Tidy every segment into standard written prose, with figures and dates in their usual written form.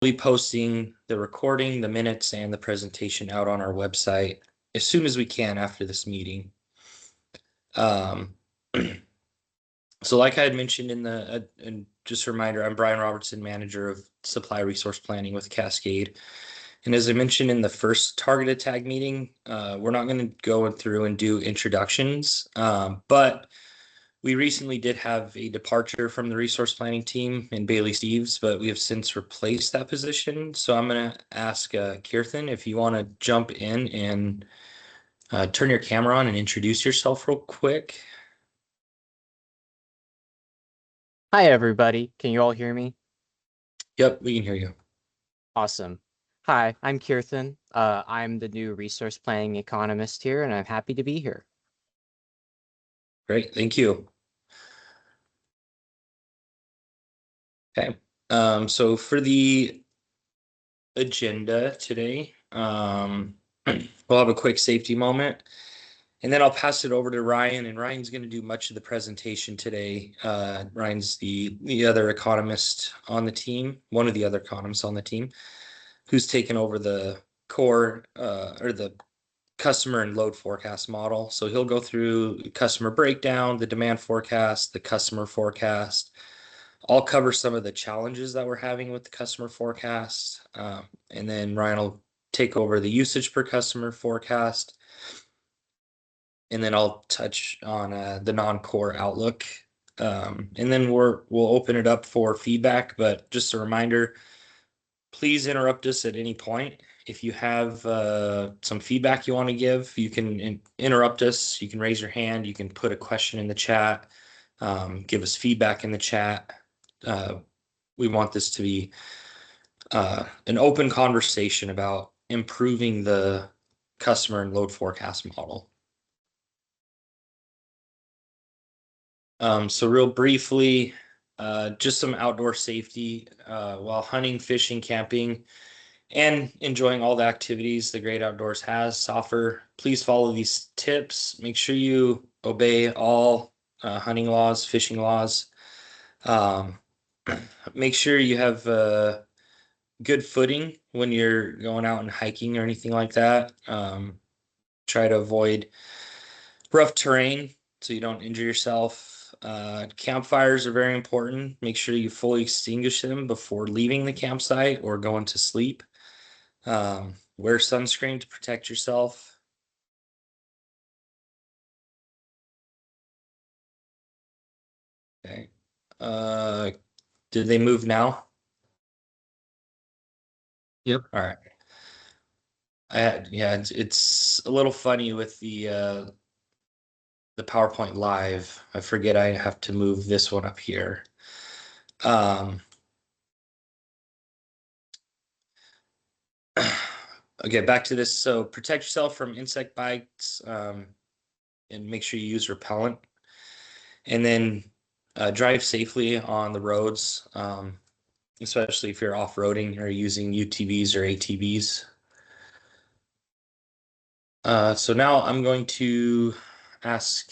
be posting the recording, the minutes, and the presentation out on our website as soon as we can after this meeting. So like I had mentioned and just a reminder, I'm Brian Robertson, manager of supply resource planning with Cascade. And as I mentioned in the first targeted tag meeting, we're not going to go through and do introductions, but we recently did have a departure from the resource planning team in Bailey Steves, but we have since replaced that position. So I'm going to ask Kirthan if you want to jump in and turn your camera on and introduce yourself real quick. Hi, everybody. Can you all hear me? Yep, we can hear you. Awesome. Hi, I'm Kirthan. I'm the new resource planning economist here, and I'm happy to be here. Great, thank you. Okay, so for the agenda today, we'll have a quick safety moment, and then I'll pass it over to Ryan, and Ryan's going to do much of the presentation today. Ryan's the other economist on the team, one of the other economists on the team, who's taken over the core or the customer and load forecast model. So he'll go through customer breakdown, the demand forecast, the customer forecast. I'll cover some of the challenges that we're having with the customer forecast. And then Ryan will take over the usage per customer forecast. And then I'll touch on the non-core outlook. And then we'll open it up for feedback. But just a reminder, please interrupt us at any point. If you have some feedback you want to give, you can interrupt us. You can raise your hand. You can put a question in the chat. Give us feedback in the chat. We want this to be an open conversation about improving the customer and load forecast model. So real briefly, just some outdoor safety while hunting, fishing, camping, and enjoying all the activities the great outdoors has to offer. Please follow these tips. Make sure you obey all hunting laws, fishing laws. Make sure you have good footing when you're going out and hiking or anything like that. Try to avoid rough terrain so you don't injure yourself. Campfires are very important. Make sure you fully extinguish them before leaving the campsite or going to sleep. Wear sunscreen to protect yourself. Okay. Did they move now? Yep. All right. Yeah, it's a little funny with the PowerPoint Live. I forget I have to move this one up here. Okay, back to this. So protect yourself from insect bites and make sure you use repellent. And then drive safely on the roads, especially if you're off-roading or using UTVs or ATVs. So now I'm going to ask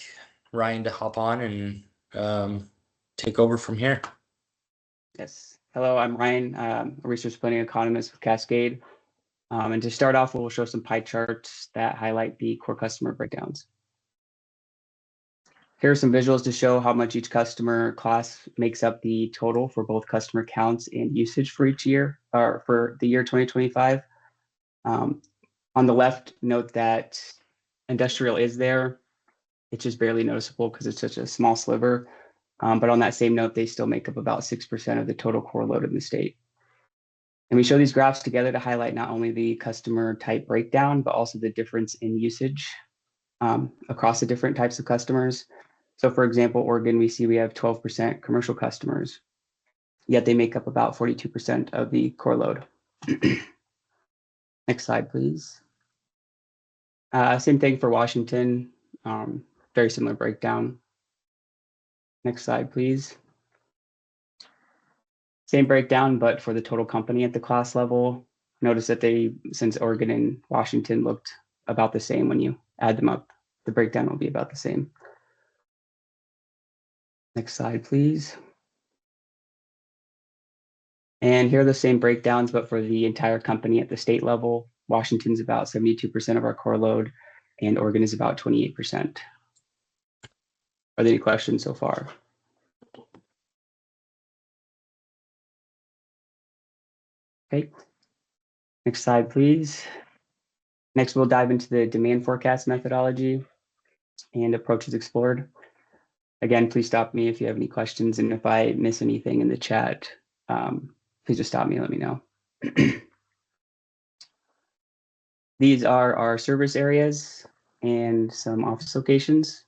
Ryan to hop on and take over from here. Yes. Hello, I'm Ryan, a research planning economist with Cascade. And to start off, we'll show some pie charts that highlight the core customer breakdowns. Here are some visuals to show how much each customer class makes up the total for both customer counts and usage for each year, or for the year 2025. On the left, note that industrial is there. It's just barely noticeable because it's such a small sliver. But on that same note, they still make up about 6% of the total core load in the state. And we show these graphs together to highlight not only the customer type breakdown, but also the difference in usage across the different types of customers. So for example, Oregon, we see we have 12% commercial customers, yet they make up about 42% of the core load. Next slide, please. Same thing for Washington, very similar breakdown. Next slide, please. Same breakdown, but for the total company at the class level. Notice that since Oregon and Washington looked about the same, when you add them up, the breakdown will be about the same. Next slide, please. And here are the same breakdowns, but for the entire company at the state level. Washington's about 72% of our core load, and Oregon is about 28%. Are there any questions so far? Okay. Next slide, please. Next, we'll dive into the demand forecast methodology and approaches explored. Again, please stop me if you have any questions, and if I miss anything in the chat, please just stop me and let me know. These are our service areas and some office locations.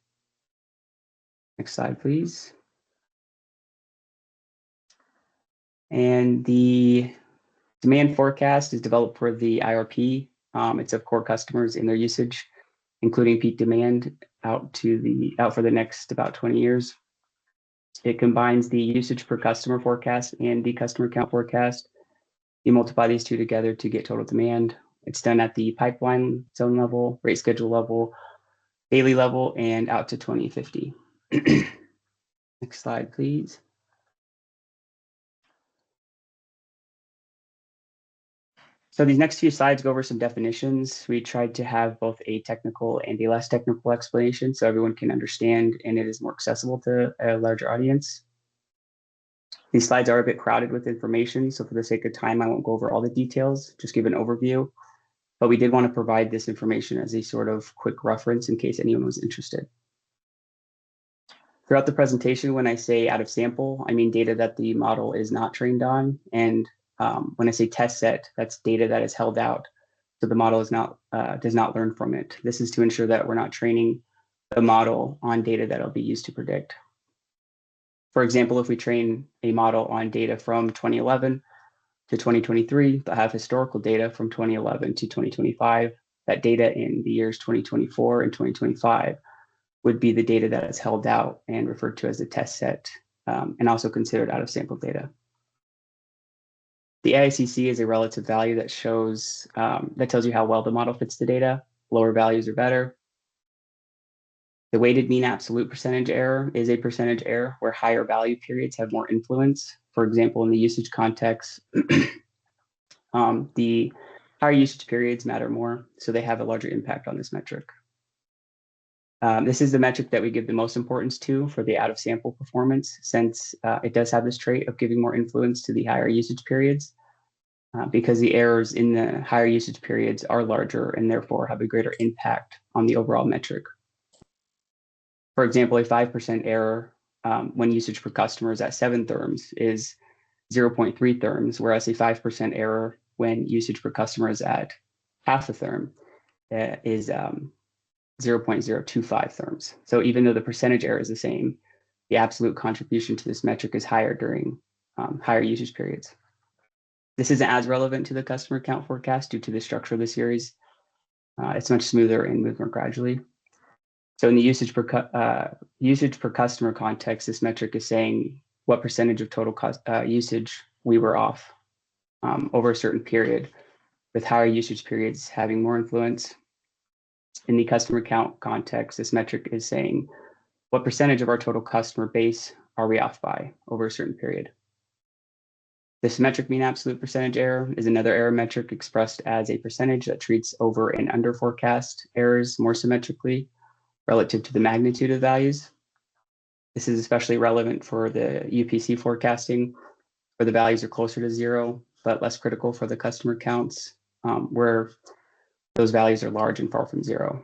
Next slide, please. And the demand forecast is developed for the IRP. It's of core customers and their usage, including peak demand out for the next about 20 years. It combines the usage per customer forecast and the customer count forecast. You multiply these two together to get total demand. It's done at the pipeline zone level, rate schedule level, daily level, and out to 2050. Next slide, please. So these next few slides go over some definitions. We tried to have both a technical and a less technical explanation so everyone can understand and it is more accessible to a larger audience. These slides are a bit crowded with information, so for the sake of time, I won't go over all the details, just give an overview. But we did want to provide this information as a sort of quick reference in case anyone was interested. Throughout the presentation, when I say out of sample, I mean data that the model is not trained on. And when I say test set, that's data that is held out. So the model is not does not learn from it. This is to ensure that we're not training the model on data that will be used to predict. For example, if we train a model on data from 2011 to 2023, but have historical data from 2011 to 2025, that data in the years 2024 and 2025 would be the data that is held out and referred to as a test set, and also considered out of sample data. The AICC is a relative value that shows that tells you how well the model fits the data. Lower values are better. The weighted mean absolute percentage error is a percentage error where higher value periods have more influence. For example, in the usage context, the higher usage periods matter more, so they have a larger impact on this metric. This is the metric that we give the most importance to for the out-of-sample performance, since it does have this trait of giving more influence to the higher usage periods, because the errors in the higher usage periods are larger and therefore have a greater impact on the overall metric. For example, a 5% error when usage per customer is at 7 therms is 0.3 therms, whereas a 5% error when usage per customer is at half a therm is 0.025 therms. So even though the percentage error is the same, the absolute contribution to this metric is higher during higher usage periods. This isn't as relevant to the customer count forecast due to the structure of the series. It's much smoother and moves more gradually. So in the usage per customer context, this metric is saying what percentage of total usage we were off over a certain period, with higher usage periods having more influence. In the customer count context, this metric is saying what percentage of our total customer base are we off by over a certain period. The symmetric mean absolute percentage error is another error metric expressed as a percentage that treats over and under forecast errors more symmetrically relative to the magnitude of values. This is especially relevant for the UPC forecasting, where the values are closer to 0, but less critical for the customer counts, where those values are large and far from 0.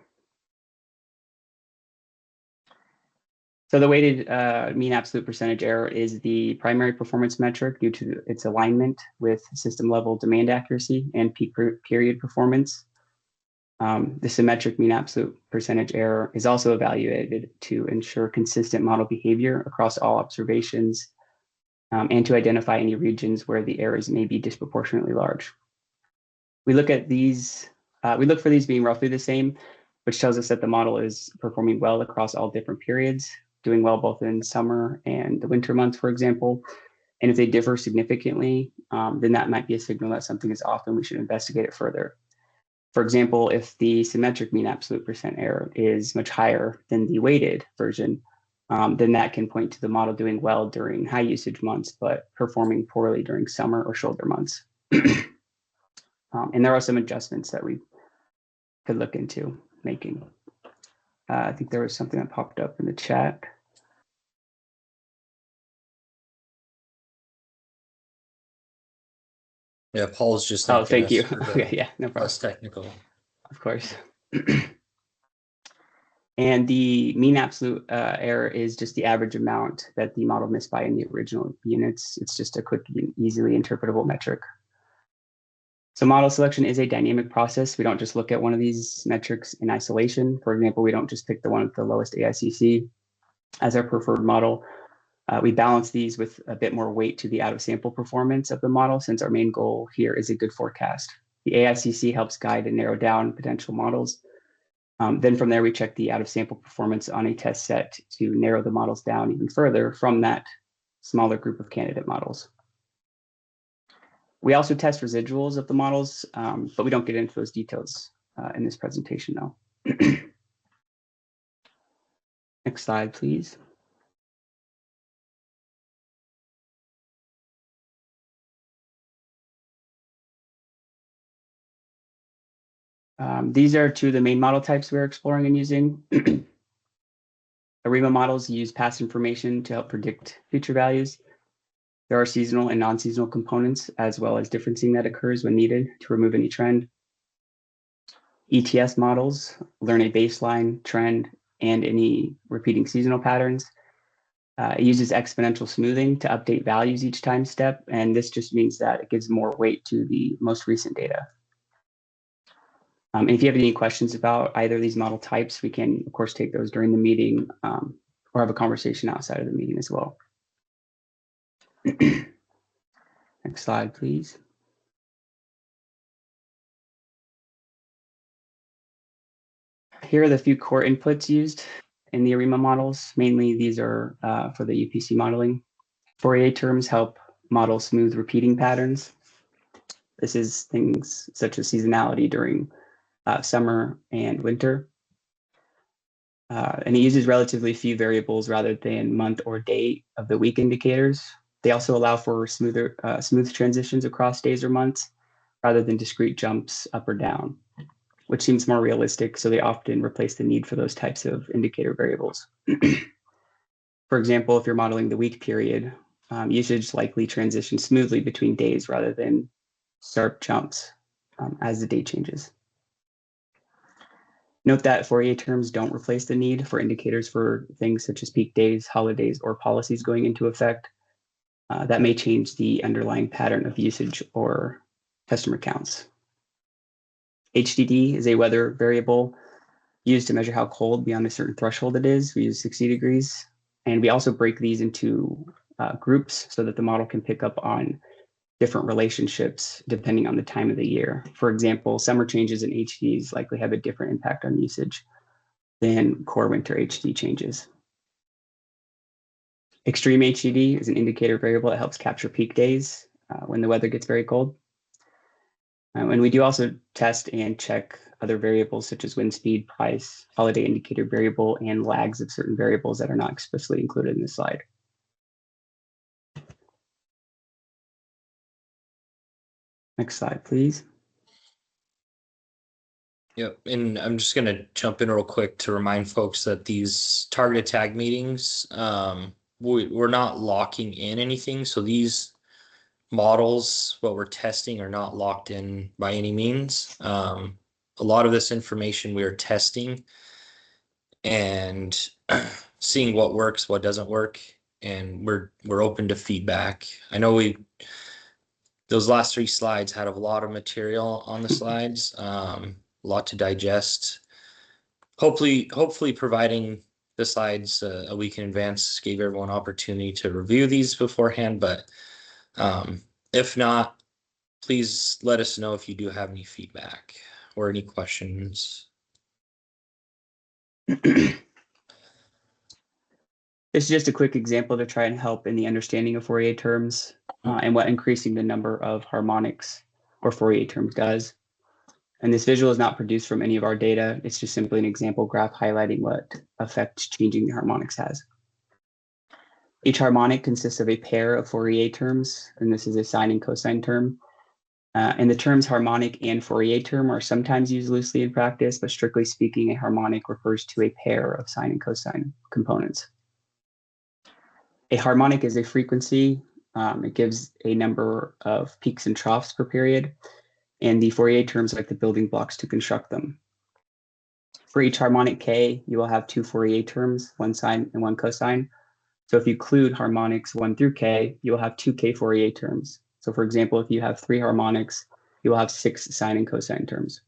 So the weighted mean absolute percentage error is the primary performance metric due to its alignment with system level demand accuracy and peak period performance. The symmetric mean absolute percentage error is also evaluated to ensure consistent model behavior across all observations and to identify any regions where the errors may be disproportionately large. We look for these being roughly the same, which tells us that the model is performing well across all different periods, doing well both in summer and the winter months, for example. And if they differ significantly, then that might be a signal that something is off and we should investigate it further. For example, if the symmetric mean absolute percent error is much higher than the weighted version, then that can point to the model doing well during high usage months, but performing poorly during summer or shoulder months. And there are some adjustments that we could look into making. I think there was something that popped up in the chat. Yeah, Paul's just Oh, thanking thank you. us for the Okay, yeah, no problem. less technical. Of course. And the mean absolute error is just the average amount that the model missed by in the original units. It's just a quick and easily interpretable metric. So model selection is a dynamic process. We don't just look at one of these metrics in isolation. For example, we don't just pick the one with the lowest AICC as our preferred model. We balance these with a bit more weight to the out-of-sample performance of the model, since our main goal here is a good forecast. The AICC helps guide and narrow down potential models. Then from there, we check the out-of-sample performance on a test set to narrow the models down even further from that smaller group of candidate models. We also test residuals of the models, but we don't get into those details in this presentation though. Next slide, please. These are two of the main model types we're exploring and using. ARIMA models use past information to help predict future values. There are seasonal and non-seasonal components, as well as differencing that occurs when needed to remove any trend. ETS models learn a baseline, trend, and any repeating seasonal patterns. It uses exponential smoothing to update values each time step, and this just means that it gives more weight to the most recent data. And if you have any questions about either of these model types, we can, of course, take those during the meeting or have a conversation outside of the meeting as well. Next slide, please. Here are the few core inputs used in the ARIMA models. Mainly, these are for the UPC modeling. Fourier terms help model smooth repeating patterns. This is things such as seasonality during summer and winter. And it uses relatively few variables rather than month or day of the week indicators. They also allow for smooth transitions across days or months rather than discrete jumps up or down, which seems more realistic. So they often replace the need for those types of indicator variables. For example, if you're modeling the week period, usage likely transitions smoothly between days rather than sharp jumps as the day changes. Note that Fourier terms don't replace the need for indicators for things such as peak days, holidays, or policies going into effect. That may change the underlying pattern of usage or customer counts. HDD is a weather variable used to measure how cold beyond a certain threshold it is. We use 60 degrees. And we also break these into groups so that the model can pick up on different relationships depending on the time of the year. For example, summer changes in HDs likely have a different impact on usage than core winter HD changes. Extreme HDD is an indicator variable that helps capture peak days when the weather gets very cold. And we do also test and check other variables such as wind speed, price, holiday indicator variable, and lags of certain variables that are not explicitly included in this slide. Next slide, please. Yep, and I'm just gonna jump in real quick to remind folks that these target tag meetings, we're not locking in anything. So these models, what we're testing, are not locked in by any means. A lot of this information we are testing and seeing what works, what doesn't work, and we're open to feedback. I know those last 3 slides had a lot of material on the slides, a lot to digest. Hopefully providing the slides a week in advance gave everyone an opportunity to review these beforehand, but if not, please let us know if you do have any feedback or any questions. This is just a quick example to try and help in the understanding of Fourier terms and what increasing the number of harmonics or Fourier terms does. And this visual is not produced from any of our data. It's just simply an example graph highlighting what effect changing the harmonics has. Each harmonic consists of a pair of Fourier terms, and this is a sine and cosine term. And the terms harmonic and Fourier term are sometimes used loosely in practice, but strictly speaking, a harmonic refers to a pair of sine and cosine components. A harmonic is a frequency. It gives a number of peaks and troughs per period, and the Fourier terms are like the building blocks to construct them. For each harmonic k, you will have two Fourier terms, one sine and one cosine. So if you include harmonics 1 through k, you will have two k Fourier terms. So for example, if you have 3 harmonics, you will have 6 sine and cosine terms.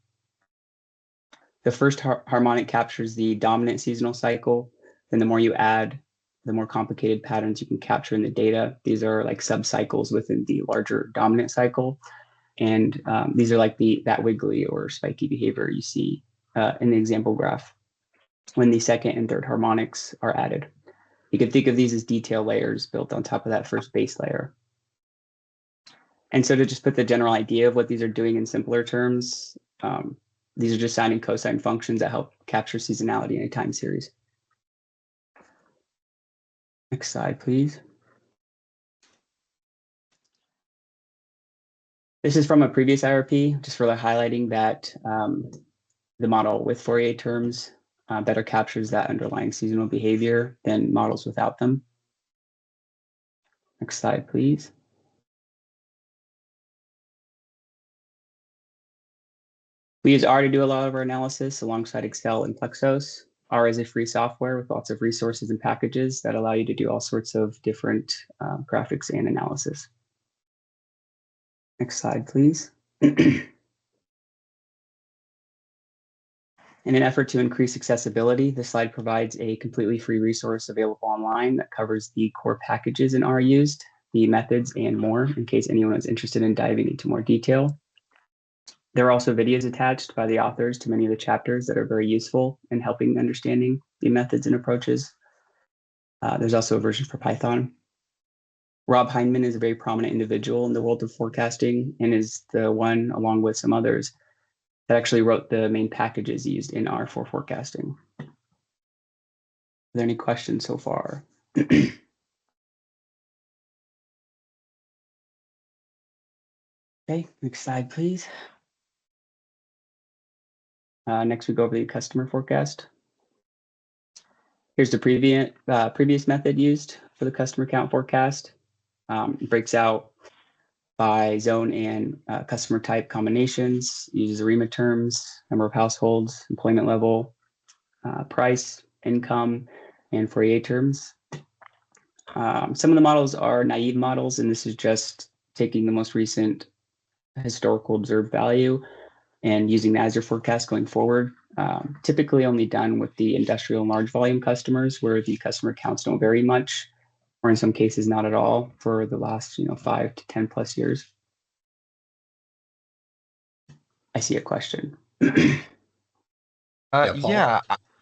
The first harmonic captures the dominant seasonal cycle. Then the more you add, the more complicated patterns you can capture in the data. These are like sub-cycles within the larger dominant cycle. And these are like that wiggly or spiky behavior you see in the example graph when the second and third harmonics are added. You can think of these as detail layers built on top of that first base layer. And so to just put the general idea of what these are doing in simpler terms, these are just sine and cosine functions that help capture seasonality in a time series. Next slide, please. This is from a previous IRP, just for highlighting that the model with Fourier terms better captures that underlying seasonal behavior than models without them. Next slide, please. We use R to do a lot of our analysis alongside Excel and Plexos. R is a free software with lots of resources and packages that allow you to do all sorts of different graphics and analysis. Next slide, please. In an effort to increase accessibility, this slide provides a completely free resource available online that covers the core packages in R used, the methods, and more, in case anyone is interested in diving into more detail. There are also videos attached by the authors to many of the chapters that are very useful in helping understanding the methods and approaches. There's also a version for Python. Rob Heinemann is a very prominent individual in the world of forecasting and is the one, along with some others, that actually wrote the main packages used in R for forecasting. Are there any questions so far? Okay, next slide, please. Next, we go over the customer forecast. Here's the previous method used for the customer count forecast. It breaks out by zone and customer type combinations, uses ARIMA terms, number of households, employment level, price, income, and Fourier terms. Some of the models are naive models, and this is just taking the most recent historical observed value and using that as your forecast going forward. Typically only done with the industrial and large volume customers where the customer counts don't vary much, or in some cases not at all for the last 5 to 10 plus years. I see a question. Yeah,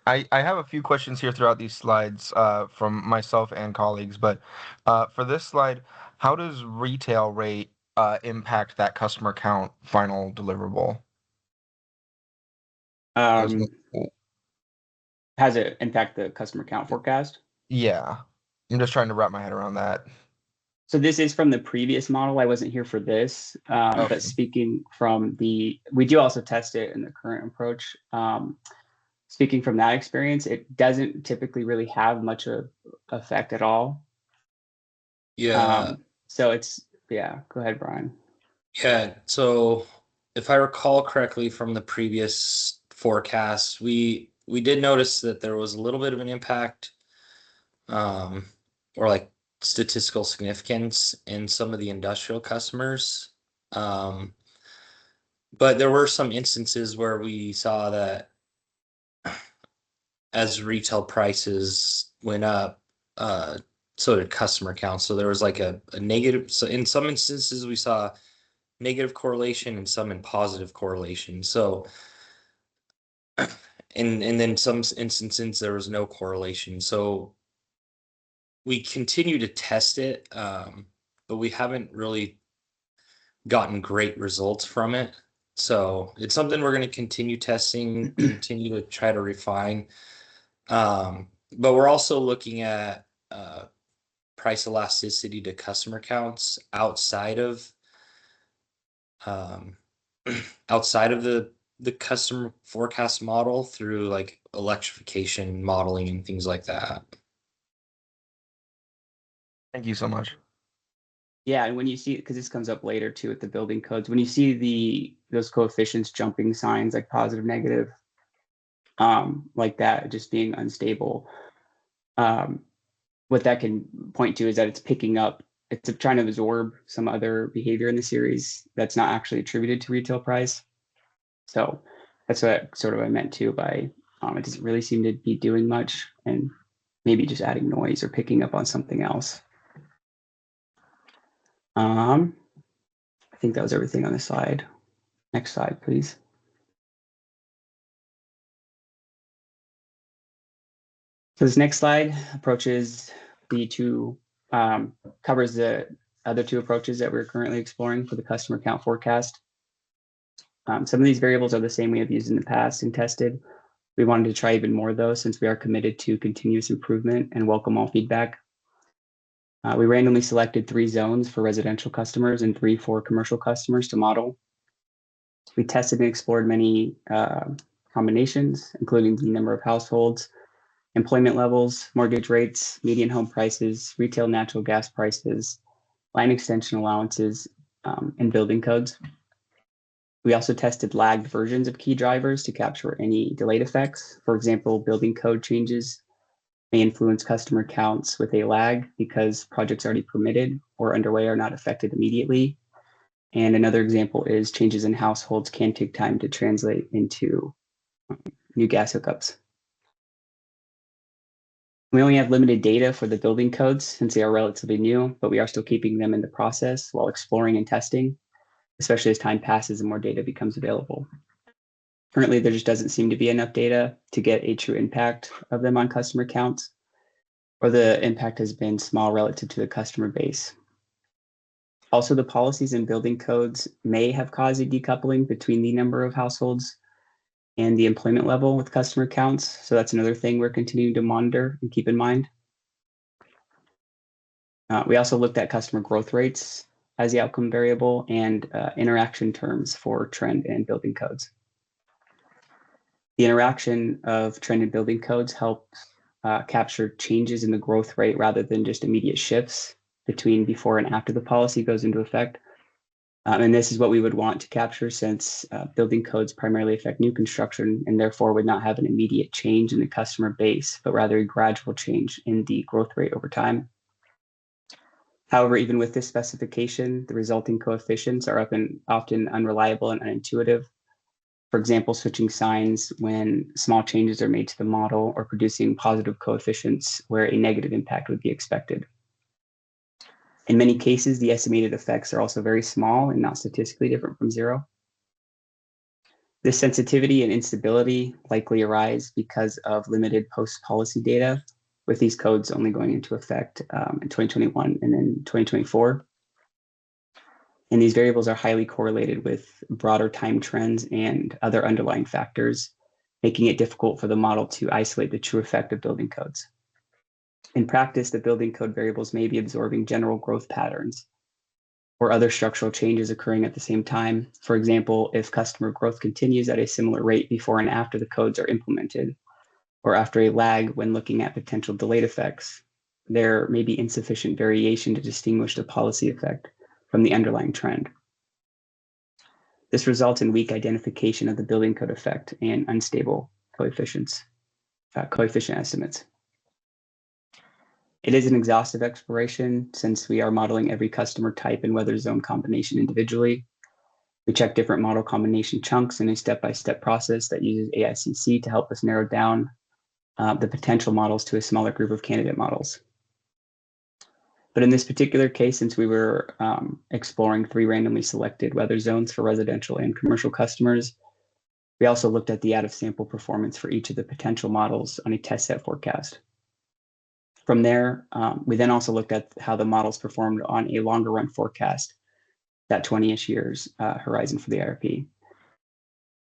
I have a few questions here throughout these slides from myself and colleagues, but for this slide, how does retail rate impact that customer count final deliverable? Has it impact the customer count forecast? Yeah, I'm just trying to wrap my head around that. So this is from the previous model. I wasn't here for this, Okay. but speaking from we do also test it in the current approach. Speaking from that experience, it doesn't typically really have much of effect at all. Yeah. So go ahead, Brian. Yeah. So if I recall correctly from the previous forecast, we did notice that there was a little bit of an impact, or like statistical significance in some of the industrial customers. But there were some instances where we saw that as retail prices went up, so did customer count. So there was like a negative. So in some instances, we saw negative correlation and some in positive correlation. So, and then some instances there was no correlation. So we continue to test it, but we haven't really gotten great results from it. So it's something we're going to continue testing, continue to try to refine. But we're also looking at price elasticity to customer counts outside of outside of the customer forecast model through like electrification modeling and things like that. Thank you so much. Yeah, and when you see, because this comes up later too with the building codes, when you see those coefficients jumping signs like positive, negative, like that, just being unstable, what that can point to is that it's picking up, it's trying to absorb some other behavior in the series that's not actually attributed to retail price. So that's what sort of I meant too by it doesn't really seem to be doing much, and maybe just adding noise or picking up on something else. I think that was everything on this slide. Next slide, please. So this next slide approaches covers the other two approaches that we're currently exploring for the customer count forecast. Some of these variables are the same we have used in the past and tested. We wanted to try even more though, since we are committed to continuous improvement and welcome all feedback. We randomly selected 3 zones for residential customers and 3 for commercial customers to model. We tested and explored many combinations, including the number of households, employment levels, mortgage rates, median home prices, retail natural gas prices, line extension allowances, and building codes. We also tested lagged versions of key drivers to capture any delayed effects. For example, building code changes may influence customer counts with a lag because projects already permitted or underway are not affected immediately. And another example is changes in households can take time to translate into new gas hookups. We only have limited data for the building codes since they are relatively new, but we are still keeping them in the process while exploring and testing, especially as time passes and more data becomes available. Currently, there just doesn't seem to be enough data to get a true impact of them on customer counts, or the impact has been small relative to the customer base. Also, the policies and building codes may have caused a decoupling between the number of households and the employment level with customer counts. So that's another thing we're continuing to monitor and keep in mind. We also looked at customer growth rates as the outcome variable and interaction terms for trend and building codes. The interaction of trend and building codes helps capture changes in the growth rate rather than just immediate shifts between before and after the policy goes into effect. And this is what we would want to capture since building codes primarily affect new construction and therefore would not have an immediate change in the customer base, but rather a gradual change in the growth rate over time. However, even with this specification, the resulting coefficients are often unreliable and unintuitive. For example, switching signs when small changes are made to the model or producing positive coefficients where a negative impact would be expected. In many cases, the estimated effects are also very small and not statistically different from 0. This sensitivity and instability likely arise because of limited post-policy data, with these codes only going into effect in 2021 and then 2024. And these variables are highly correlated with broader time trends and other underlying factors, making it difficult for the model to isolate the true effect of building codes. In practice, the building code variables may be absorbing general growth patterns or other structural changes occurring at the same time. For example, if customer growth continues at a similar rate before and after the codes are implemented, or after a lag when looking at potential delayed effects, there may be insufficient variation to distinguish the policy effect from the underlying trend. This results in weak identification of the building code effect and unstable coefficient estimates. It is an exhaustive exploration since we are modeling every customer type and weather zone combination individually. We check different model combination chunks in a step-by-step process that uses AICC to help us narrow down the potential models to a smaller group of candidate models. But in this particular case, since we were exploring 3 randomly selected weather zones for residential and commercial customers, we also looked at the out-of-sample performance for each of the potential models on a test set forecast. From there, we then also looked at how the models performed on a longer run forecast, that 20-ish years horizon for the IRP.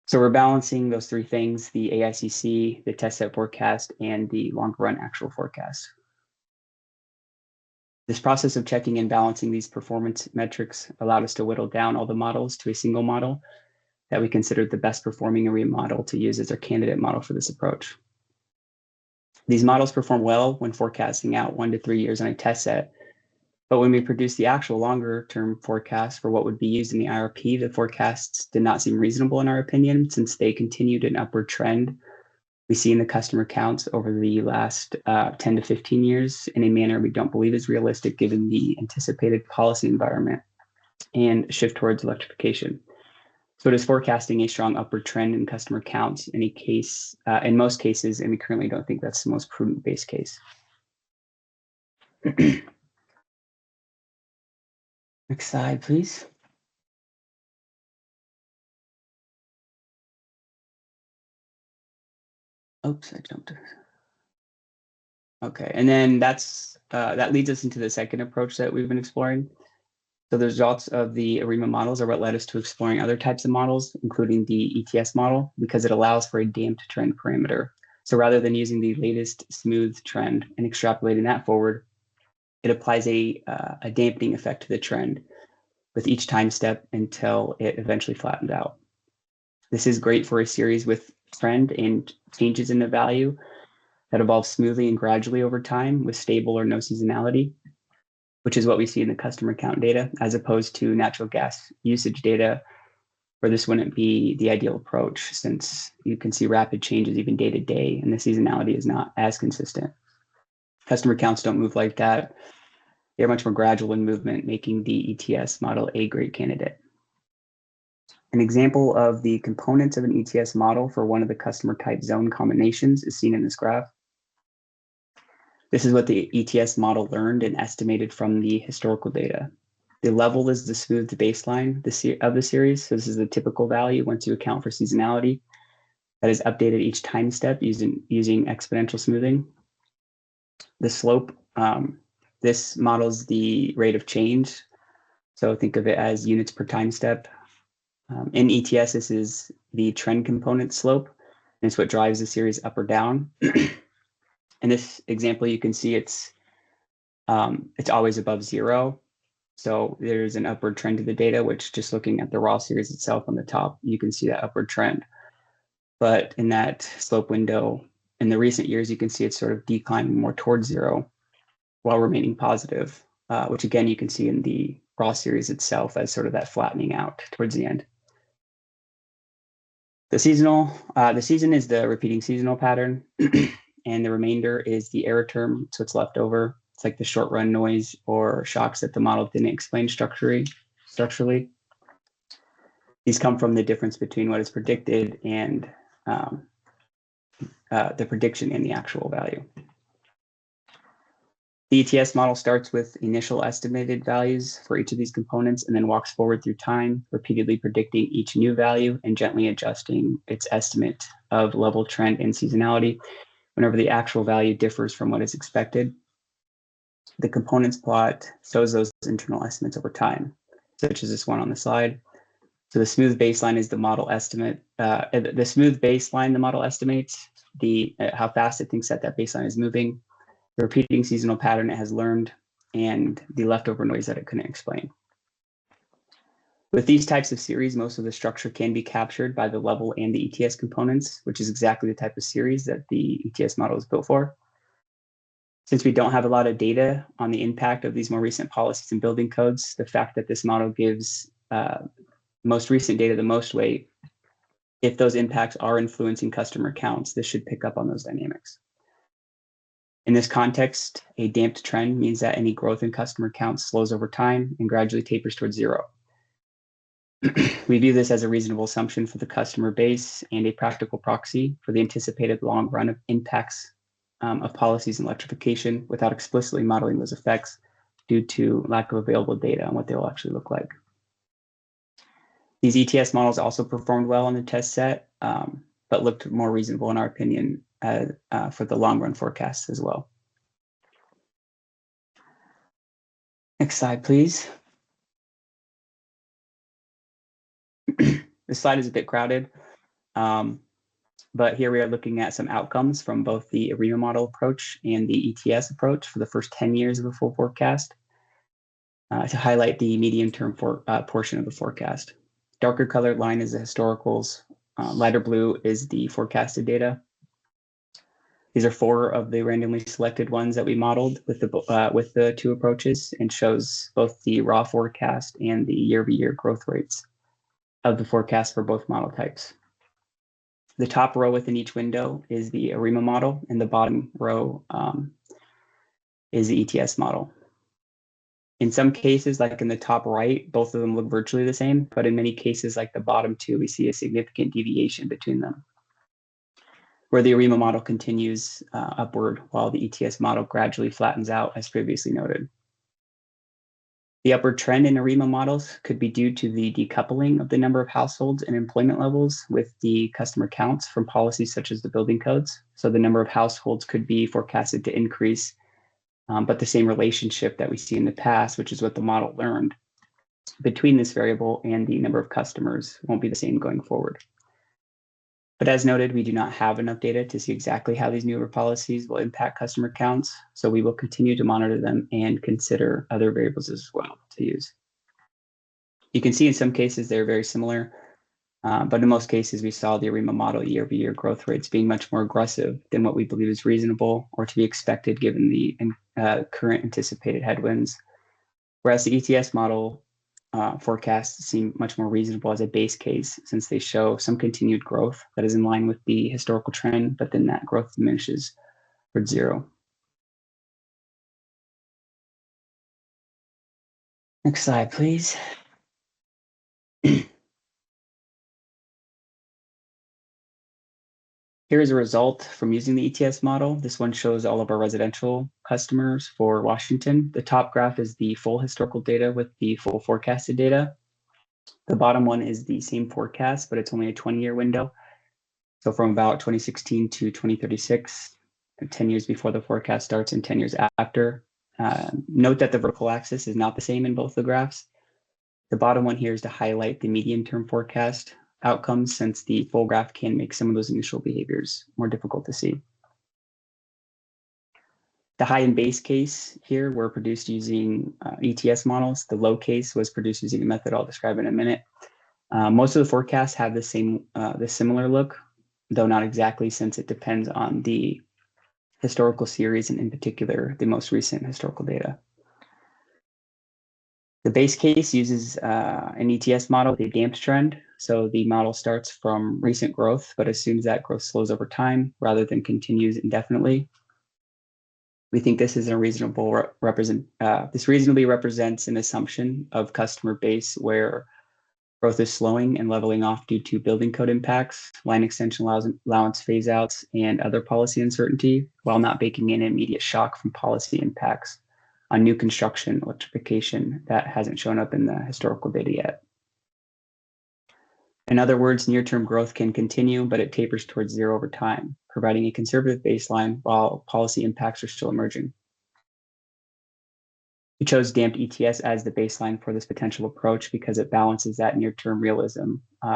So we're balancing those 3 things, the AICC, the test set forecast, and the longer run actual forecast. This process of checking and balancing these performance metrics allowed us to whittle down all the models to a single model that we considered the best performing ARIMA model to use as our candidate model for this approach. These models perform well when forecasting out 1 to 3 years on a test set, but when we produced the actual longer term forecast for what would be used in the IRP, the forecasts did not seem reasonable in our opinion, since they continued an upward trend we see in the customer counts over the last 10 to 15 years in a manner we don't believe is realistic given the anticipated policy environment and shift towards electrification. So it is forecasting a strong upward trend in customer counts in most cases, and we currently don't think that's the most prudent base case. Next slide, please. Oops, I jumped. Okay, and then that leads us into the second approach that we've been exploring. So the results of the ARIMA models are what led us to exploring other types of models, including the ETS model, because it allows for a damped trend parameter. So rather than using the latest smooth trend and extrapolating that forward, it applies a dampening effect to the trend with each time step until it eventually flattens out. This is great for a series with trend and changes in the value that evolve smoothly and gradually over time with stable or no seasonality, which is what we see in the customer count data, as opposed to natural gas usage data, where this wouldn't be the ideal approach, since you can see rapid changes even day to day, and the seasonality is not as consistent. Customer counts don't move like that. They're much more gradual in movement, making the ETS model a great candidate. An example of the components of an ETS model for one of the customer type zone combinations is seen in this graph. This is what the ETS model learned and estimated from the historical data. The level is the smoothed baseline of the series. So this is the typical value once you account for seasonality that is updated each time step using exponential smoothing. The slope, this models the rate of change. So think of it as units per time step. In ETS, this is the trend component slope, and it's what drives the series up or down. In this example, you can see it's always above 0. So there's an upward trend to the data, which just looking at the raw series itself on the top, you can see that upward trend. But in that slope window, in the recent years, you can see it's sort of declining more towards 0 while remaining positive, which again, you can see in the raw series itself as sort of that flattening out towards the end. The season is the repeating seasonal pattern, and the remainder is the error term, so it's left over. It's like the short run noise or shocks that the model didn't explain structurally. These come from the difference between what is predicted and the prediction and the actual value. The ETS model starts with initial estimated values for each of these components and then walks forward through time, repeatedly predicting each new value and gently adjusting its estimate of level, trend, and seasonality whenever the actual value differs from what is expected. The components plot shows those internal estimates over time, such as this one on the slide. So the smooth baseline is the model estimate. The smooth baseline, the model estimates how fast it thinks that baseline is moving, the repeating seasonal pattern it has learned, and the leftover noise that it couldn't explain. With these types of series, most of the structure can be captured by the level and the ETS components, which is exactly the type of series that the ETS model is built for. Since we don't have a lot of data on the impact of these more recent policies and building codes, the fact that this model gives most recent data the most weight, if those impacts are influencing customer counts, this should pick up on those dynamics. In this context, a damped trend means that any growth in customer counts slows over time and gradually tapers towards 0. We view this as a reasonable assumption for the customer base and a practical proxy for the anticipated long run of impacts of policies and electrification without explicitly modeling those effects due to lack of available data on what they will actually look like. These ETS models also performed well on the test set, but looked more reasonable in our opinion for the long run forecasts as well. Next slide, please. This slide is a bit crowded. But here we are looking at some outcomes from both the ARIMA model approach and the ETS approach for the first 10 years of a full forecast to highlight the medium-term portion of the forecast. Darker colored line is the historicals. Lighter blue is the forecasted data. These are 4 of the randomly selected ones that we modeled with the 2 approaches, and shows both the raw forecast and the year-over-year growth rates of the forecast for both model types. The top row within each window is the ARIMA model, and the bottom row is the ETS model. In some cases, like in the top right, both of them look virtually the same, but in many cases, like the bottom 2, we see a significant deviation between them, where the ARIMA model continues upward while the ETS model gradually flattens out, as previously noted. The upward trend in ARIMA models could be due to the decoupling of the number of households and employment levels with the customer counts from policies such as the building codes. So the number of households could be forecasted to increase, but the same relationship that we see in the past, which is what the model learned, between this variable and the number of customers won't be the same going forward. But as noted, we do not have enough data to see exactly how these newer policies will impact customer counts, so we will continue to monitor them and consider other variables as well to use. You can see in some cases they're very similar, but in most cases we saw the ARIMA model year-over-year growth rates being much more aggressive than what we believe is reasonable or to be expected given the current anticipated headwinds, whereas the ETS model forecasts seem much more reasonable as a base case, since they show some continued growth that is in line with the historical trend, but then that growth diminishes towards 0. Next slide, please. Here is a result from using the ETS model. This one shows all of our residential customers for Washington. The top graph is the full historical data with the full forecasted data. The bottom one is the same forecast, but it's only a 20-year window. So from about 2016 to 2036, 10 years before the forecast starts and 10 years after. Note that the vertical axis is not the same in both the graphs. The bottom one here is to highlight the medium-term forecast outcomes, since the full graph can make some of those initial behaviors more difficult to see. The high and base case here were produced using ETS models. The low case was produced using a method I'll describe in a minute. Most of the forecasts have the similar look, though not exactly, since it depends on the historical series and in particular the most recent historical data. The base case uses an ETS model with a damped trend. So the model starts from recent growth, but assumes that growth slows over time rather than continues indefinitely. We think this is a reasonable this reasonably represents an assumption of customer base where growth is slowing and leveling off due to building code impacts, line extension allowance phase outs, and other policy uncertainty, while not baking in immediate shock from policy impacts on new construction electrification that hasn't shown up in the historical data yet. In other words, near-term growth can continue, but it tapers towards 0 over time, providing a conservative baseline while policy impacts are still emerging. We chose damped ETS as the baseline for this potential approach because it balances that near-term realism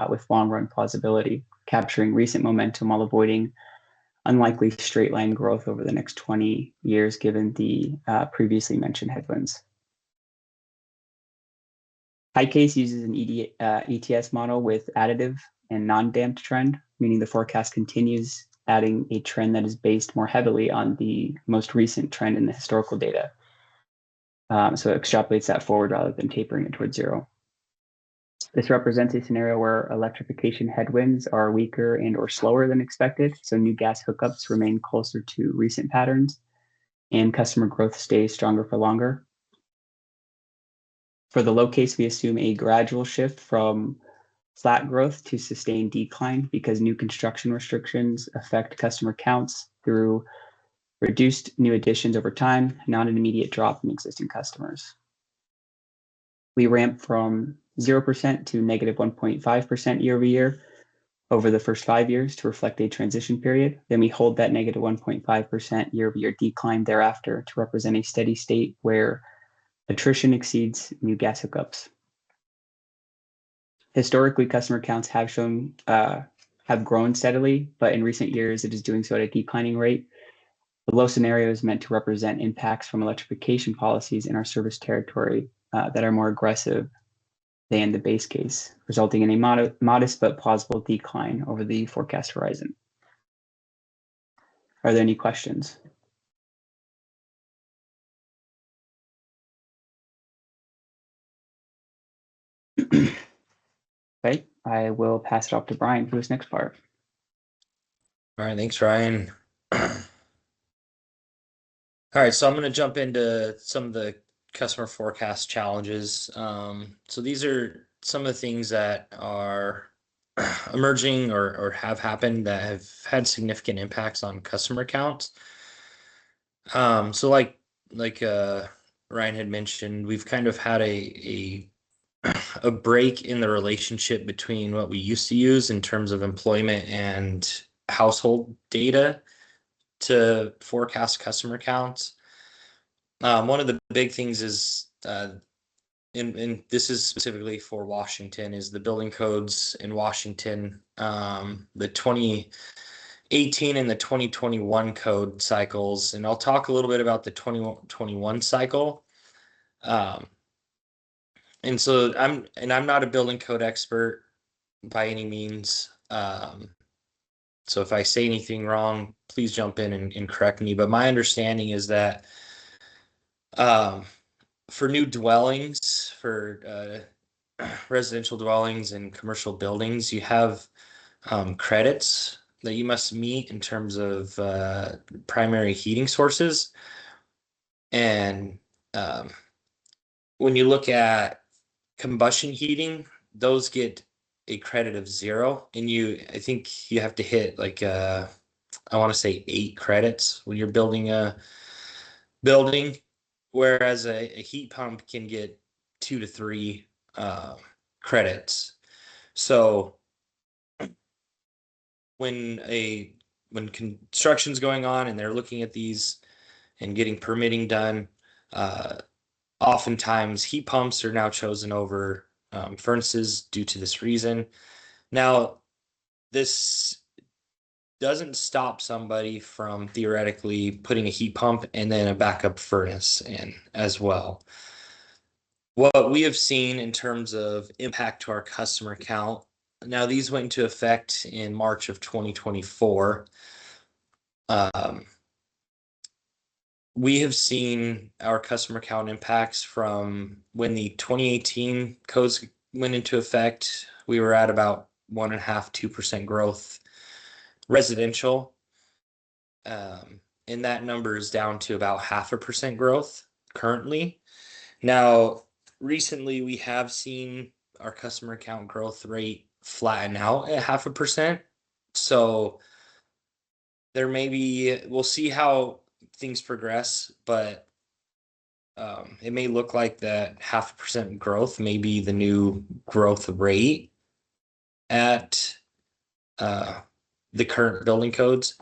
with long-run plausibility, capturing recent momentum while avoiding unlikely straight-line growth over the next 20 years, given the previously mentioned headwinds. High case uses an ETS model with additive and non-damped trend, meaning the forecast continues adding a trend that is based more heavily on the most recent trend in the historical data. So it extrapolates that forward rather than tapering it towards 0. This represents a scenario where electrification headwinds are weaker and or slower than expected, so new gas hookups remain closer to recent patterns, and customer growth stays stronger for longer. For the low case, we assume a gradual shift from flat growth to sustained decline because new construction restrictions affect customer counts through reduced new additions over time, not an immediate drop in existing customers. We ramp from 0% to negative 1.5% year over year over the first 5 years to reflect a transition period. Then we hold that negative 1.5% year over year decline thereafter to represent a steady state where attrition exceeds new gas hookups. Historically, customer counts have have grown steadily, but in recent years, it is doing so at a declining rate. The low scenario is meant to represent impacts from electrification policies in our service territory that are more aggressive than the base case, resulting in a modest but plausible decline over the forecast horizon. Are there any questions? Okay, I will pass it off to Brian for this next part. All right, thanks, Ryan. All right, so I'm going to jump into some of the customer forecast challenges. So these are some of the things that are emerging or have happened that have had significant impacts on customer counts. So like Ryan had mentioned, we've kind of had a break in the relationship between what we used to use in terms of employment and household data to forecast customer counts. One of the big things is, and this is specifically for Washington, is the building codes in Washington, the 2018 and the 2021 code cycles. And I'll talk a little bit about the 2021 cycle. And so I'm not a building code expert by any means. So if I say anything wrong, please jump in and correct me. But my understanding is that for new dwellings, for residential dwellings and commercial buildings, you have credits that you must meet in terms of primary heating sources. And when you look at combustion heating, those get a credit of 0. And I think you have to hit like I want to say 8 credits when you're building a building, whereas a heat pump can get 2 to 3 credits. So when construction's going on and they're looking at these and getting permitting done, oftentimes heat pumps are now chosen over furnaces due to this reason. Now, this doesn't stop somebody from theoretically putting a heat pump and then a backup furnace in as well. What we have seen in terms of impact to our customer count, now these went into effect in March of 2024. We have seen our customer count impacts from when the 2018 codes went into effect. We were at about 1.5–2% growth residential. And that number is down to about 0.5% growth currently. Now, recently we have seen our customer count growth rate flatten out at 0.5%. So there may be, we'll see how things progress, but it may look like that 0.5% growth may be the new growth rate at the current building codes.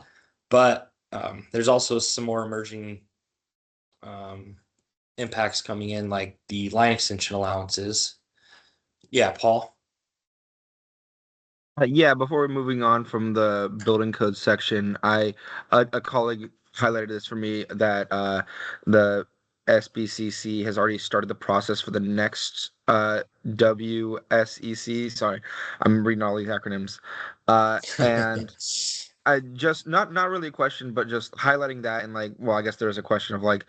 But there's also some more emerging impacts coming in, like the line extension allowances. Yeah, Paul. Yeah, before we're moving on from the building code section, a colleague highlighted this for me that the SBCC has already started the process for the next WSEC. Sorry, I'm reading all these acronyms. And I just not really a question, but just highlighting that, and like, well, I guess there's a question of like,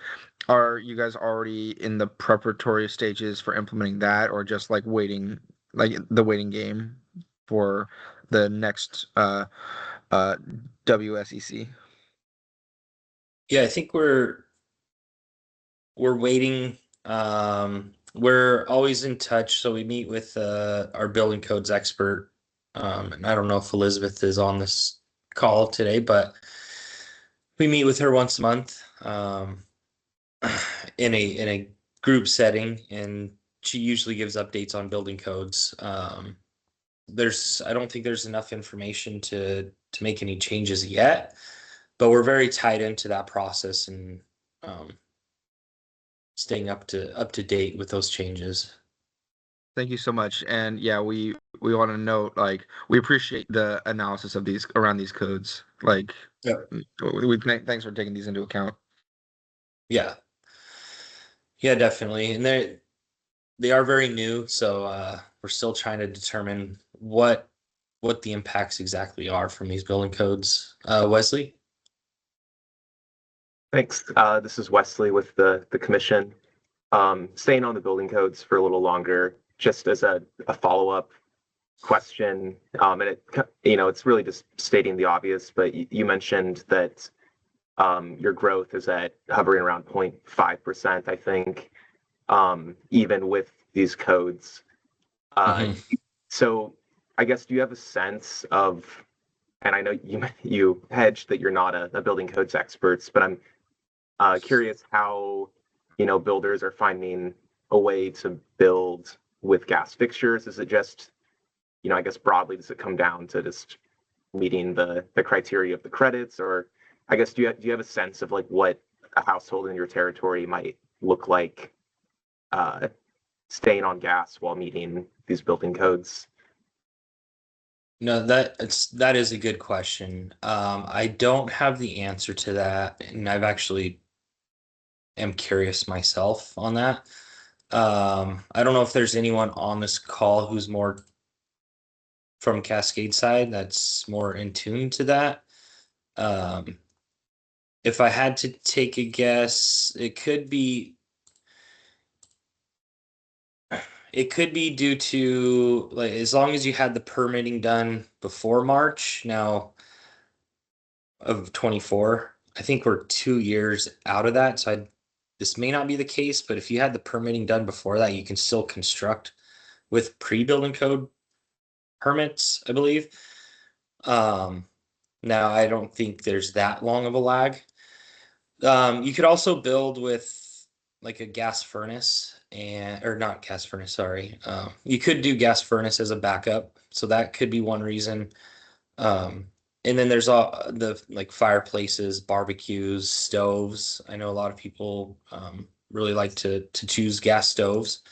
are you guys already in the preparatory stages for implementing that, or just like waiting, like the waiting game for the next WSEC? Yeah, I think we're waiting. We're always in touch, so we meet with our building codes expert. And I don't know if Elizabeth is on this call today, but we meet with her once a month in a group setting, and she usually gives updates on building codes. I don't think there's enough information to make any changes yet, but we're very tied into that process and staying up to date with those changes. Thank you so much. And yeah, we we want to note, like, we appreciate the analysis of these around these codes. Like, Yeah. Thanks for taking these into account. Yeah. Yeah, definitely. And they are very new, so we're still trying to determine what the impacts exactly are from these building codes. Wesley? Thanks. This is Wesley with the commission. Staying on the building codes for a little longer, just as a follow-up question, and it's really just stating the obvious, but you mentioned that your growth is at hovering around 0.5%, I think, even with these codes. So I guess, do you have a sense of, and I know you hedged that you're not a building codes experts, but I'm curious how, builders are finding a way to build with gas fixtures. Is it just, I guess broadly, does it come down to just meeting the criteria of the credits? Or I guess, do you have a sense of like what a household in your territory might look like staying on gas while meeting these building codes? No, that is a good question. I don't have the answer to that, and I've actually am curious myself on that. I don't know if there's anyone on this call who's more from Cascade side that's more in tune to that. If I had to take a guess, it could be due to, like, as long as you had the permitting done before March now of 24. I think we're 2 years out of that, so this may not be the case, but if you had the permitting done before that, you can still construct with pre-building code permits, I believe. Now I don't think there's that long of a lag. You could also build with like a gas furnace, or not gas furnace, sorry. You could do gas furnace as a backup, so that could be one reason. And then there's all the like fireplaces, barbecues, stoves. I know a lot of people really like to choose gas stoves.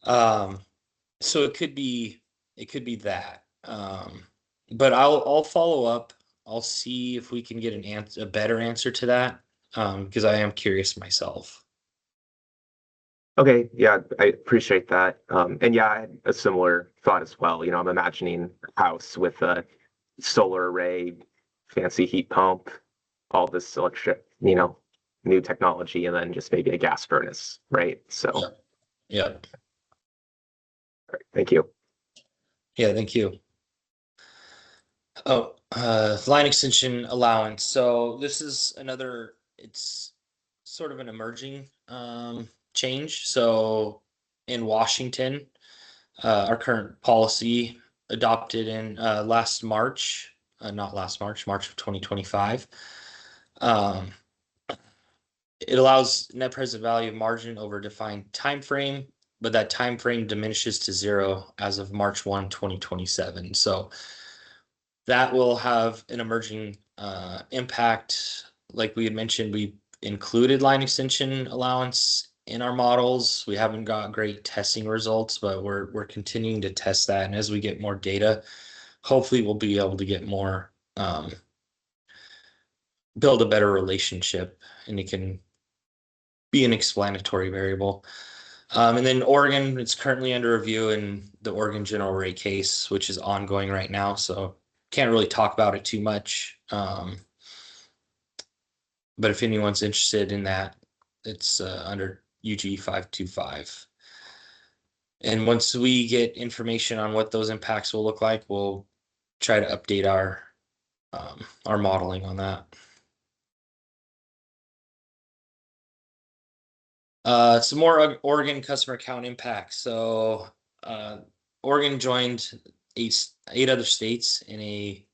So it could be that. But I'll follow up. I'll see if we can get a better answer to that, because I am curious myself. Okay, yeah, I appreciate that. And yeah, I had a similar thought as well. I'm imagining a house with a solar array, fancy heat pump, all this electric, new technology, and then just maybe a gas furnace, right? So, all Yeah. right, thank you. Yeah, thank you. Oh, line extension allowance. So this is it's sort of an emerging change. So in Washington, our current policy adopted in last March, not last March, March of 2025. It allows net present value of margin over a defined time frame, but that time frame diminishes to 0 as of March 1, 2027. So that will have an emerging impact. Like we had mentioned, we included line extension allowance in our models. We haven't got great testing results, but we're continuing to test that. And as we get more data, hopefully we'll be able to get more, build a better relationship, and it can be an explanatory variable. And then Oregon, it's currently under review in the Oregon General Rate Case, which is ongoing right now. So can't really talk about it too much. But if anyone's interested in that, it's under UG 525. And once we get information on what those impacts will look like, we'll try to update our modeling on that. Some more Oregon customer account impacts. So Oregon joined eight other states in a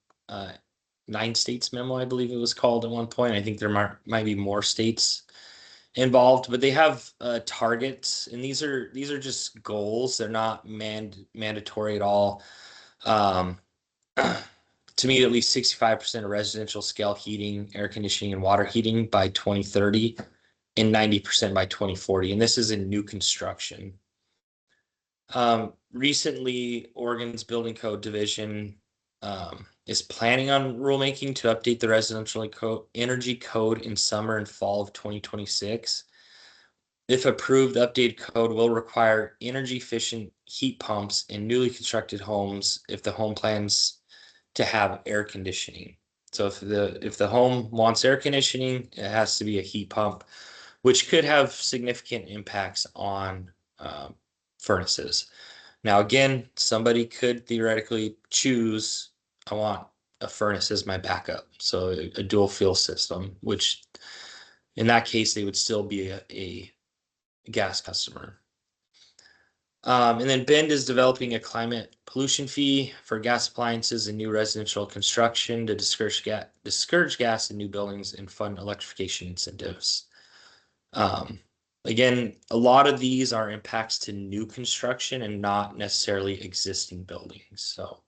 9 states memo, I believe it was called at one point. I think there might be more states involved, but they have targets, and these are just goals. They're not mandatory at all. To meet at least 65% of residential scale heating, air conditioning, and water heating by 2030, and 90% by 2040. And this is in new construction. Recently, Oregon's Building Code Division is planning on rulemaking to update the residential energy code in summer and fall of 2026. If approved, updated code will require energy efficient heat pumps in newly constructed homes if the home plans to have air conditioning. So if the home wants air conditioning, it has to be a heat pump, which could have significant impacts on furnaces. Now, again, somebody could theoretically choose, I want a furnace as my backup. So a dual fuel system, which in that case, they would still be a gas customer. And then Bend is developing a climate pollution fee for gas appliances and new residential construction to discourage gas in new buildings and fund electrification incentives. Again, a lot of these are impacts to new construction and not necessarily existing buildings. So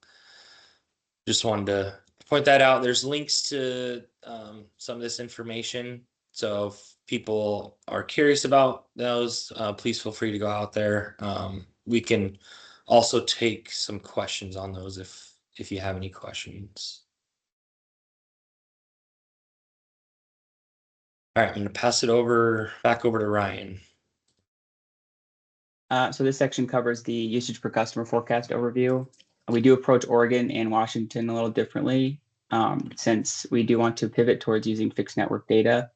just wanted to point that out. There's links to some of this information. So if people are curious about those, please feel free to go out there. We can also take some questions on those if you have any questions. All right, I'm going to pass it back over to Ryan. So this section covers the usage per customer forecast overview. We do approach Oregon and Washington a little differently, since we do want to pivot towards using fixed network data,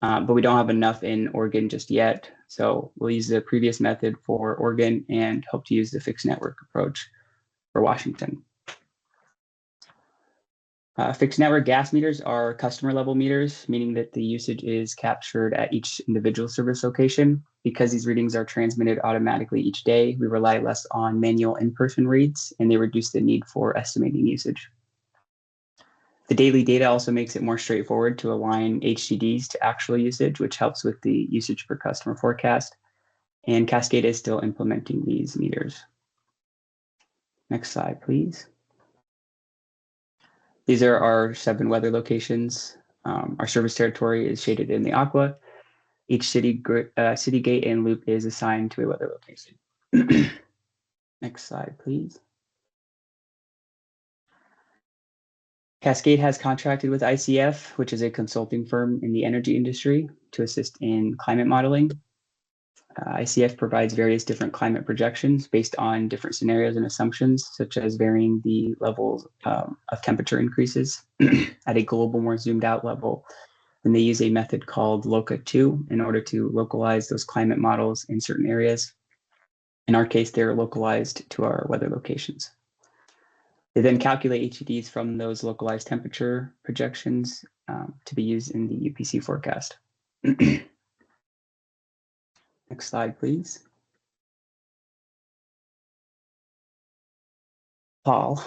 but we don't have enough in Oregon just yet. So we'll use the previous method for Oregon and hope to use the fixed network approach for Washington. Fixed network gas meters are customer level meters, meaning that the usage is captured at each individual service location. Because these readings are transmitted automatically each day, we rely less on manual in-person reads, and they reduce the need for estimating usage. The daily data also makes it more straightforward to align HDDs to actual usage, which helps with the usage per customer forecast. And Cascade is still implementing these meters. Next slide, please. These are our 7 weather locations. Our service territory is shaded in the aqua. Each city gate and loop is assigned to a weather location. Next slide, please. Cascade has contracted with ICF, which is a consulting firm in the energy industry, to assist in climate modeling. ICF provides various different climate projections based on different scenarios and assumptions, such as varying the levels of temperature increases at a global, more zoomed out level. And they use a method called LOCA2 in order to localize those climate models in certain areas. In our case, they're localized to our weather locations. They then calculate HEDs from those localized temperature projections to be used in the UPC forecast. Next slide, please. Paul.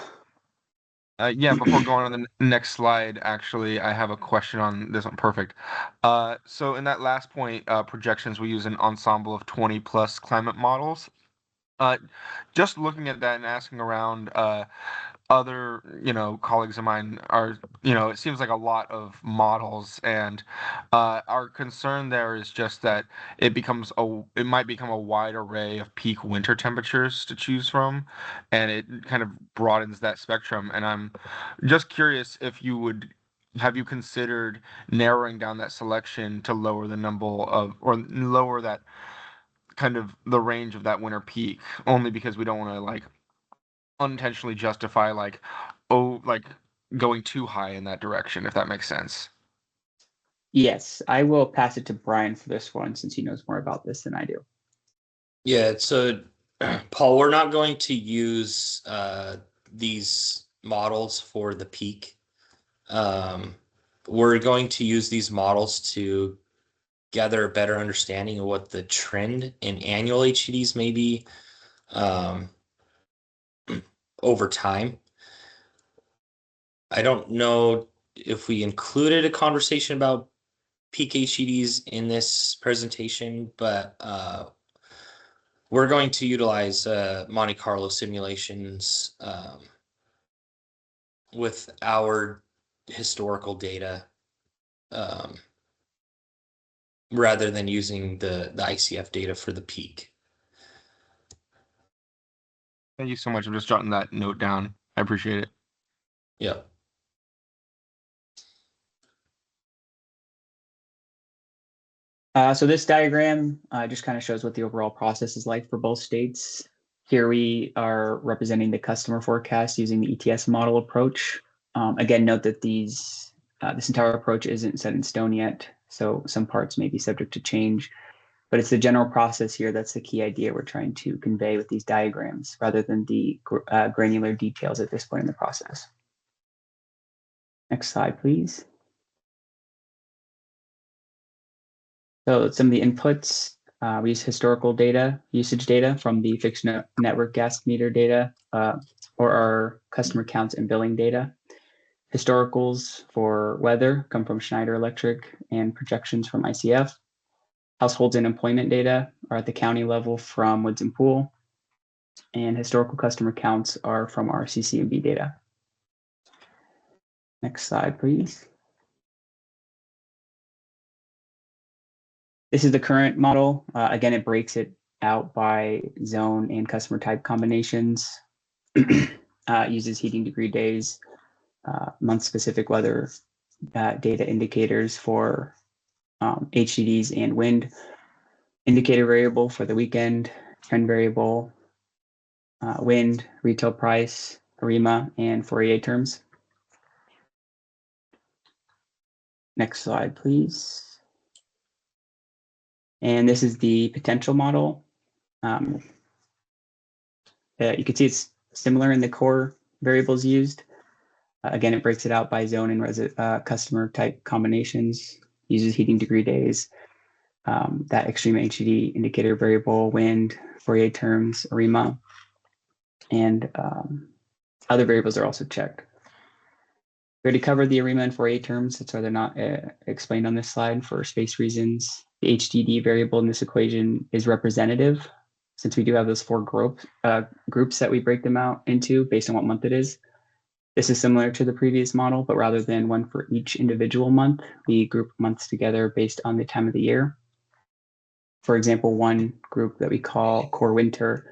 Yeah, before going on the next slide, actually, I have a question on this one. Perfect. So in that last point, projections, we use an ensemble of 20 plus climate models. Just looking at that and asking around, other, colleagues of mine are, it seems like a lot of models, and our concern there is just that it might become a wide array of peak winter temperatures to choose from, and it kind of broadens that spectrum. And I'm just curious if have you considered narrowing down that selection to lower the number of, or lower that kind of the range of that winter peak, only because we don't want to unintentionally justify going too high in that direction, if that makes sense. Yes, I will pass it to Brian for this one since he knows more about this than I do. Yeah, so Paul, we're not going to use these models for the peak. We're going to use these models to gather a better understanding of what the trend in annual HDDs may be over time. I don't know if we included a conversation about peak HDDs in this presentation, but we're going to utilize Monte Carlo simulations with our historical data rather than using the ICF data for the peak. Thank you so much. I'm just jotting that note down. I appreciate it. Yeah. So this diagram just kind of shows what the overall process is like for both states. Here we are representing the customer forecast using the ETS model approach. Again, note that this entire approach isn't set in stone yet, so some parts may be subject to change, but it's the general process here that's the key idea we're trying to convey with these diagrams rather than the granular details at this point in the process. Next slide, please. So some of the inputs, we use historical data, usage data from the fixed network gas meter data, or our customer counts and billing data. Historicals for weather come from Schneider Electric and projections from ICF. Households and employment data are at the county level from Woods and Pool. And historical customer counts are from our CCMB data. Next slide, please. This is the current model. Again, it breaks it out by zone and customer type combinations. Uses heating degree days, month-specific weather data indicators for HDDs and wind, indicator variable for the weekend, trend variable, wind, retail price, ARIMA, and Fourier terms. Next slide, please. And this is the potential model. You can see it's similar in the core variables used. Again, it breaks it out by zone and customer type combinations, uses heating degree days, that extreme HDD indicator variable, wind, Fourier terms, ARIMA, and other variables are also checked. We already covered the ARIMA and Fourier terms. That's why they're not explained on this slide for space reasons. The HDD variable in this equation is representative, since we do have those four groups that we break them out into based on what month it is. This is similar to the previous model, but rather than one for each individual month, we group months together based on the time of the year. For example, one group that we call core winter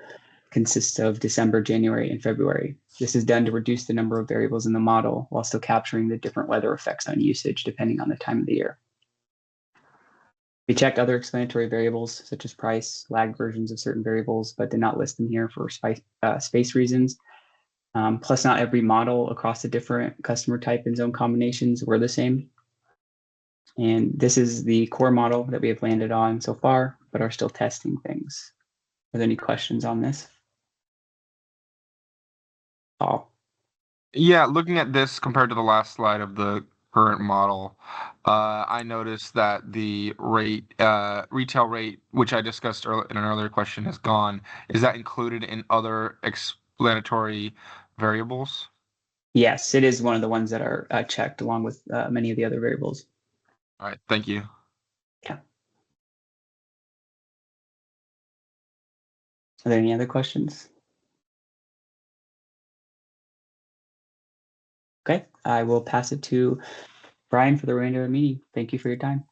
consists of December, January, and February. This is done to reduce the number of variables in the model while still capturing the different weather effects on usage depending on the time of the year. We checked other explanatory variables such as price, lag versions of certain variables, but did not list them here for space reasons. Plus, not every model across the different customer type and zone combinations were the same. And this is the core model that we have landed on so far, but are still testing things. Are there any questions on this? Paul? Yeah, looking at this compared to the last slide of the current model, I noticed that the retail rate, which I discussed in an earlier question, has gone. Is that included in other explanatory variables? Yes, it is one of the ones that are checked along with many of the other variables. All right, thank you. Yeah. Are there any other questions? Okay, I will pass it to Brian for the remainder of the meeting. Thank you for your time.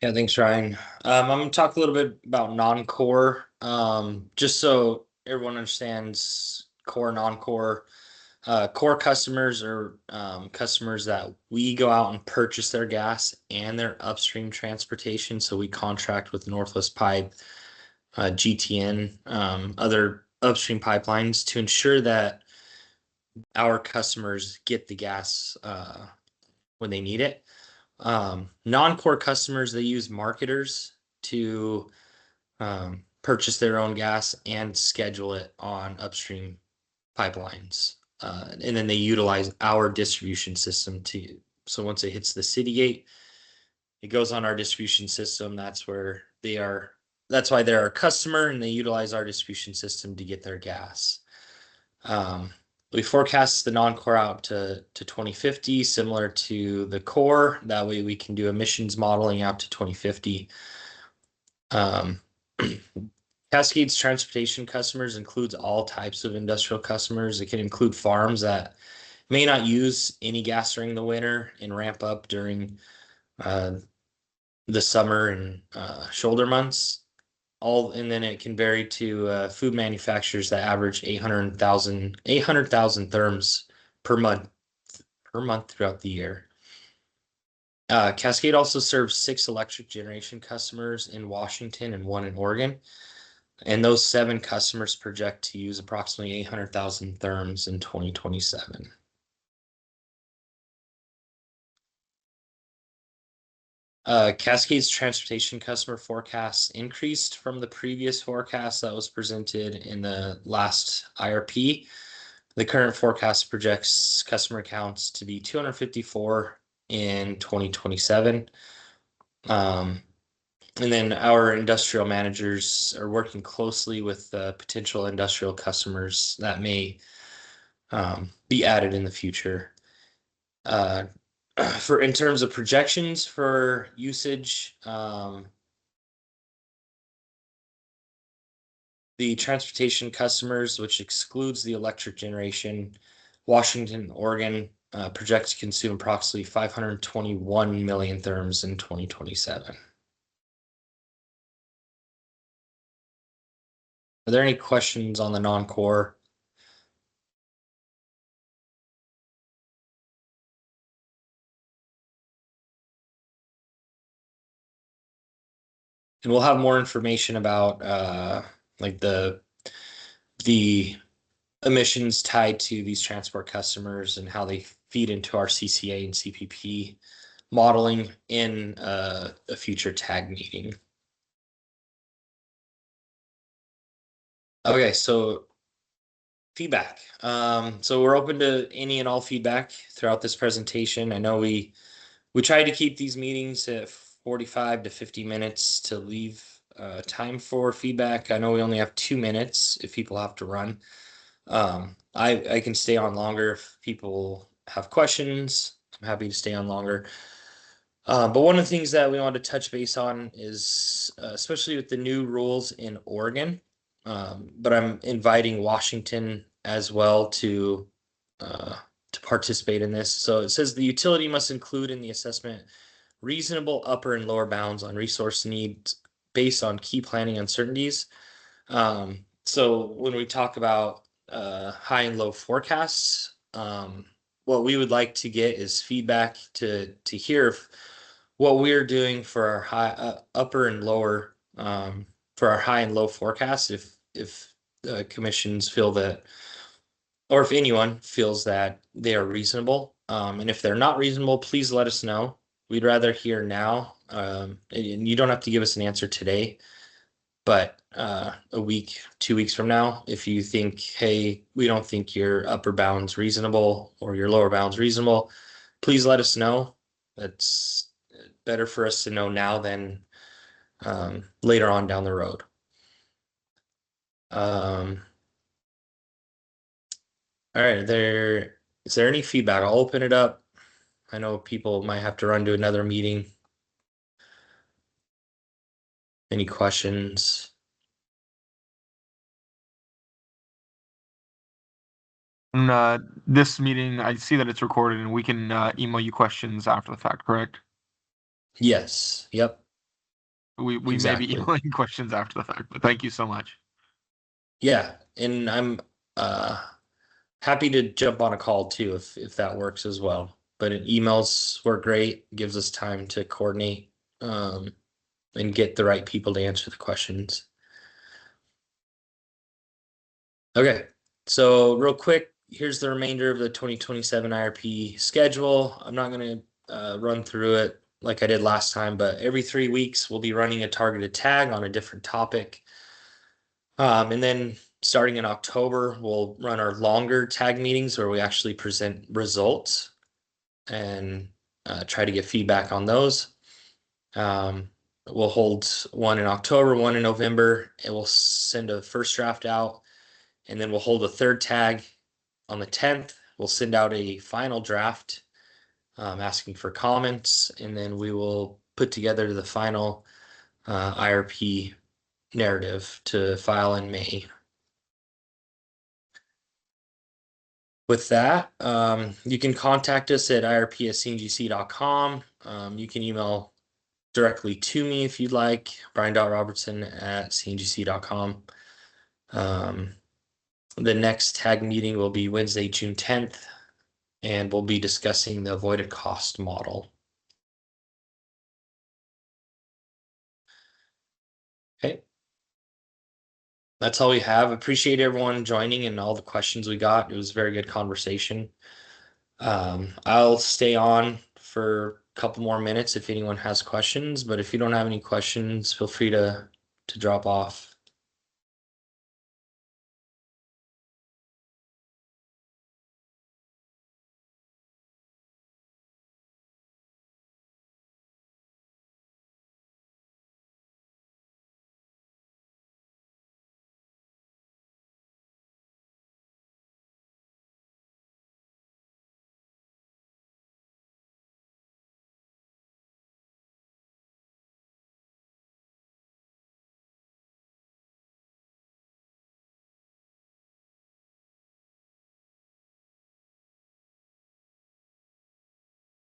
Yeah, thanks, Ryan. I'm going to talk a little bit about non-core, just so everyone understands core, non-core. Core customers are customers that we go out and purchase their gas and their upstream transportation. So we contract with Northwest Pipe, GTN, other upstream pipelines to ensure that our customers get the gas when they need it. Non-core customers, they use marketers to purchase their own gas and schedule it on upstream pipelines. And then they utilize our distribution system so once it hits the city gate, it goes on our distribution system. That's why they're our customer, and they utilize our distribution system to get their gas. We forecast the non-core out to 2050, similar to the core. That way we can do emissions modeling out to 2050. Cascades transportation customers includes all types of industrial customers. It can include farms that may not use any gas during the winter and ramp up during the summer and shoulder months. and then it can vary to food manufacturers that average 800,000 therms per month throughout the year. Cascade also serves 6 electric generation customers in Washington and 1 in Oregon. And those 7 customers project to use approximately 800,000 therms in 2027. Cascade's transportation customer forecast increased from the previous forecast that was presented in the last IRP. The current forecast projects customer counts to be 254 in 2027. And then our industrial managers are working closely with potential industrial customers that may be added in the future. In terms of projections for usage, the transportation customers, which excludes the electric generation, Washington, Oregon, project to consume approximately 521 million therms in 2027. Are there any questions on the non-core? And we'll have more information about like the emissions tied to these transport customers and how they feed into our CCA and CPP modeling in a future tag meeting. Okay, so feedback. So we're open to any and all feedback throughout this presentation. I know we try to keep these meetings at 45 to 50 minutes to leave time for feedback. I know we only have 2 minutes if people have to run. I can stay on longer if people have questions. I'm happy to stay on longer. But one of the things that we want to touch base on is, especially with the new rules in Oregon, but I'm inviting Washington as well to participate in this. So it says the utility must include in the assessment reasonable upper and lower bounds on resource needs based on key planning uncertainties. So when we talk about high and low forecasts, what we would like to get is feedback to hear if what we're doing for our high upper and lower for our high and low forecasts, if commissions feel that, or if anyone feels that they are reasonable, and if they're not reasonable, please let us know. We'd rather hear now, and you don't have to give us an answer today, but a week, 2 weeks from now, if you think, hey, we don't think your upper bound's reasonable or your lower bound's reasonable, please let us know. That's better for us to know now than later on down the road. All right, is there any feedback? I'll open it up. I know people might have to run to another meeting. Any questions? This meeting, I see that it's recorded, and we can email you questions after the fact, correct? Yes. Yep. We may Exactly. be emailing questions after the fact, but thank you so much. Yeah, and I'm happy to jump on a call too if that works as well. But emails work great, gives us time to coordinate and get the right people to answer the questions. Okay, so real quick, here's the remainder of the 2027 IRP schedule. I'm not going to run through it like I did last time, but every 3 weeks we'll be running a targeted tag on a different topic. And then starting in October, we'll run our longer tag meetings where we actually present results and try to get feedback on those. We'll hold one in October, one in November, and we'll send a first draft out. And then we'll hold a third tag on the 10th. We'll send out a final draft asking for comments, and then we will put together the final IRP narrative to file in May. With that, you can contact us at irp@cngc.com. You can email directly to me if you'd like, brian.robertson@cngc.com. The next tag meeting will be Wednesday, June 10th, and we'll be discussing the avoided cost model. Okay. That's all we have. Appreciate everyone joining and all the questions we got. It was a very good conversation. I'll stay on for a couple more minutes if anyone has questions, but if you don't have any questions, feel free to drop off.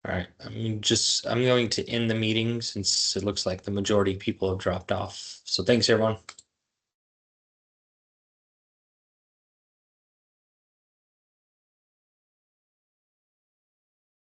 All right, I'm going to end the meeting since it looks like the majority of people have dropped off. So thanks, everyone.